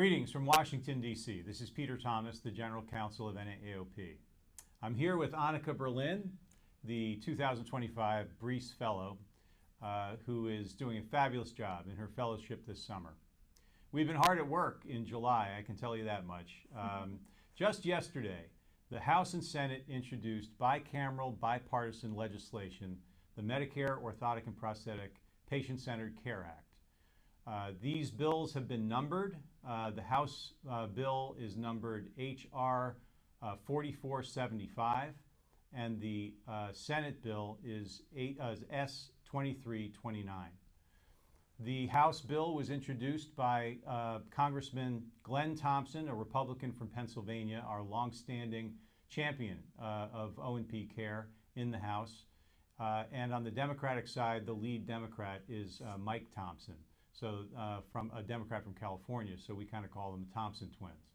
Greetings from Washington, D.C. This is Peter Thomas, the General Counsel of NAAOP. I'm here with Annika Berlin, the 2025 Brees Fellow, who is doing a fabulous job in her fellowship this summer. We've been hard at work in July, I can tell you that much. Just yesterday, the House and Senate introduced bicameral, bipartisan legislation, the Medicare Orthotic and Prosthetic Patient-Centered Care Act. These bills have been numbered. The House bill is numbered H.R. 4475, and the Senate bill is S. 2329. The House bill was introduced by Congressman Glenn Thompson, a Republican from Pennsylvania, our longstanding champion of O&P care in the House. And on the Democratic side, the lead Democrat is Mike Thompson. So from a Democrat from California, so we kind of call them the Thompson twins.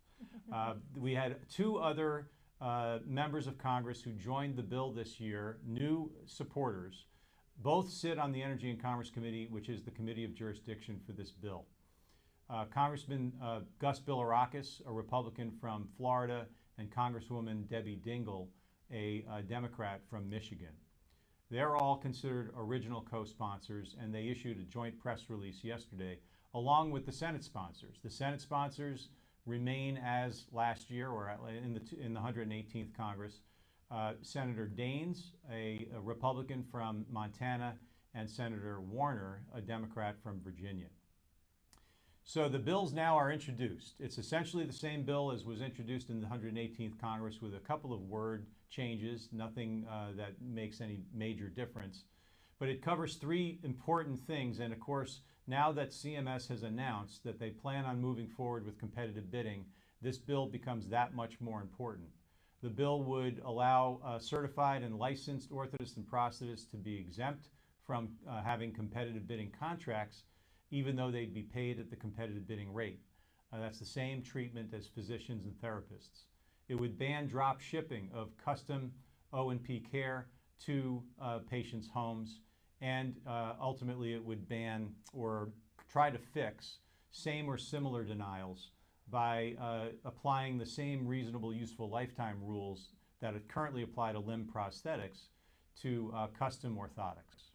We had two other members of Congress who joined the bill this year, new supporters. Both sit on the Energy and Commerce Committee, which is the committee of jurisdiction for this bill. Congressman Gus Bilirakis, a Republican from Florida, and Congresswoman Debbie Dingell, a Democrat from Michigan. They're all considered original co-sponsors, and they issued a joint press release yesterday, along with the Senate sponsors. The Senate sponsors remain as last year, or in the 118th Congress. Senator Daines, a Republican from Montana, and Senator Warner, a Democrat from Virginia. So the bills now are introduced. It's essentially the same bill as was introduced in the 118th Congress with a couple of word changes, nothing that makes any major difference. But it covers three important things, and of course, now that CMS has announced that they plan on moving forward with competitive bidding, this bill becomes that much more important. The bill would allow certified and licensed orthotists and prosthetists to be exempt from having competitive bidding contracts, even though they'd be paid at the competitive bidding rate. That's the same treatment as physicians and therapists. It would ban drop shipping of custom O&P care to patients' homes, and ultimately it would ban or try to fix same or similar denials by applying the same reasonable useful lifetime rules that currently apply to limb prosthetics to custom orthotics.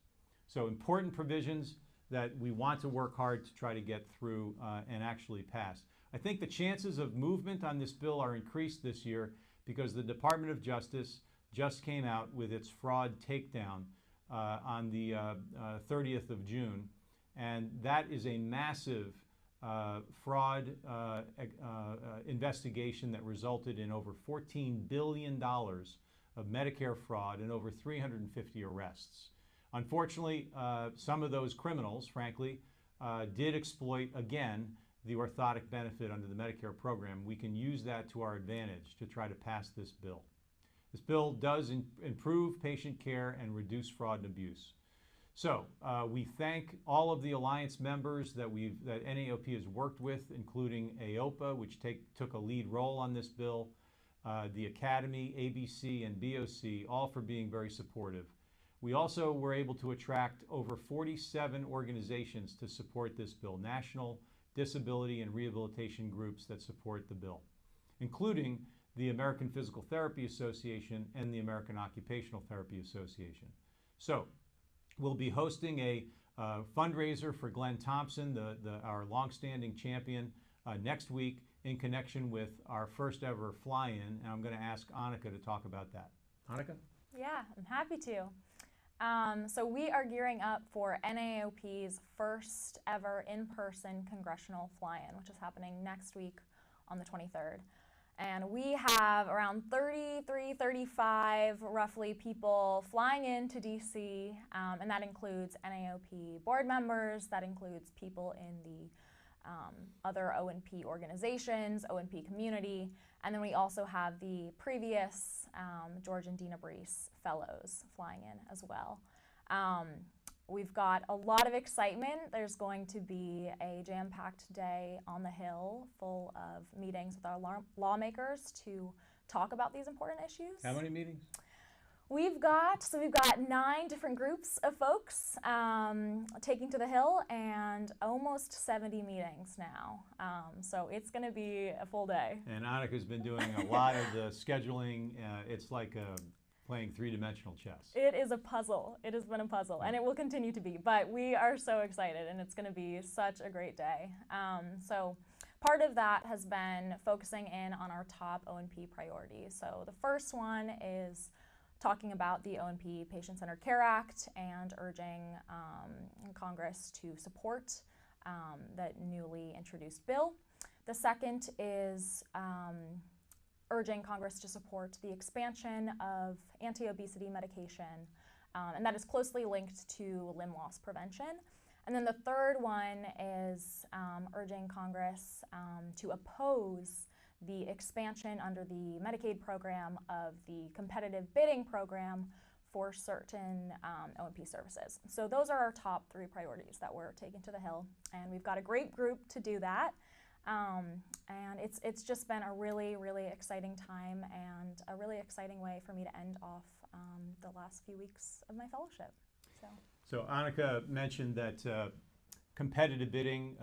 So important provisions that we want to work hard to try to get through and actually pass. I think the chances of movement on this bill are increased this year because the Department of Justice just came out with its fraud takedown on the 30th of June, and that is a massive fraud investigation that resulted in over $14 billion of Medicare fraud and over 350 arrests. Unfortunately, some of those criminals, frankly, did exploit, again, the orthotic benefit under the Medicare program. We can use that to our advantage to try to pass this bill. This bill does improve patient care and reduce fraud and abuse. So we thank all of the Alliance members that NAOP has worked with, including AOPA, which took a lead role on this bill, the Academy, ABC, and BOC, all for being very supportive. We also were able to attract over 47 organizations to support this bill, national disability and rehabilitation groups that support the bill, including the American Physical Therapy Association and the American Occupational Therapy Association. So we'll be hosting a fundraiser for Glenn Thompson, our longstanding champion, next week in connection with our first ever fly-in, and I'm going to ask Annika to talk about that. Annika? Yeah, I'm happy to. So we are gearing up for NAOP's first ever in-person congressional fly-in, which is happening next week on the 23rd. And we have around 33, 35 roughly people flying into DC, and that includes NAOP board members, that includes people in the other O&P organizations, O&P community, and then we also have the previous George and Dina Brees fellows flying in as well. We've got a lot of excitement. There's going to be a jam-packed day on the Hill full of meetings with our lawmakers to talk about these important issues. How many meetings? We've got 9 different groups of folks taking to the Hill and almost 70 meetings now. So it's going to be a full day. And Annika's been doing a lot of the scheduling. It's like playing three-dimensional chess. It is a puzzle. It has been a puzzle, and it will continue to be. But we are so excited, and it's going to be such a great day. So part of that has been focusing in on our top O&P priorities. So the first one is talking about the O&P Patient-Centered Care Act and urging Congress to support that newly introduced bill. The second is urging Congress to support the expansion of anti-obesity medication, and that is closely linked to limb loss prevention. And then the third one is urging Congress to oppose the expansion under the Medicaid program of the competitive bidding program for certain O&P services. So those are our top 3 priorities that we're taking to the Hill, and we've got a great group to do that. And it's just been a really, really exciting time and a really exciting way for me to end off the last few weeks of my fellowship. So Annika mentioned that competitive bidding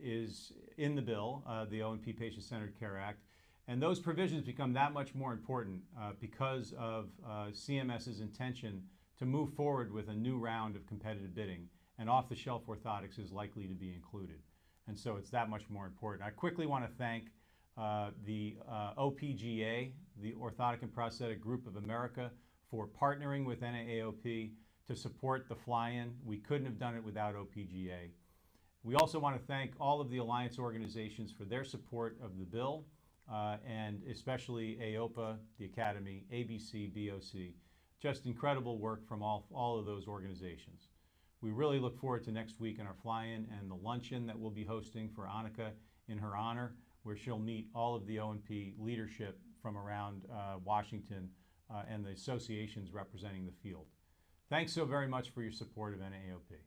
is in the bill, the O&P Patient-Centered Care Act, and those provisions become that much more important because of CMS's intention to move forward with a new round of competitive bidding, and off-the-shelf orthotics is likely to be included. And so it's that much more important. I quickly want to thank the OPGA, the Orthotic and Prosthetic Group of America, for partnering with NAAOP to support the fly-in. We couldn't have done it without OPGA. We also want to thank all of the Alliance organizations for their support of the bill, and especially AOPA, the Academy, ABC, BOC. Just incredible work from all of those organizations. We really look forward to next week in our fly-in and the luncheon that we'll be hosting for Annika in her honor, where she'll meet all of the O&P leadership from around Washington and the associations representing the field. Thanks so very much for your support of NAAOP.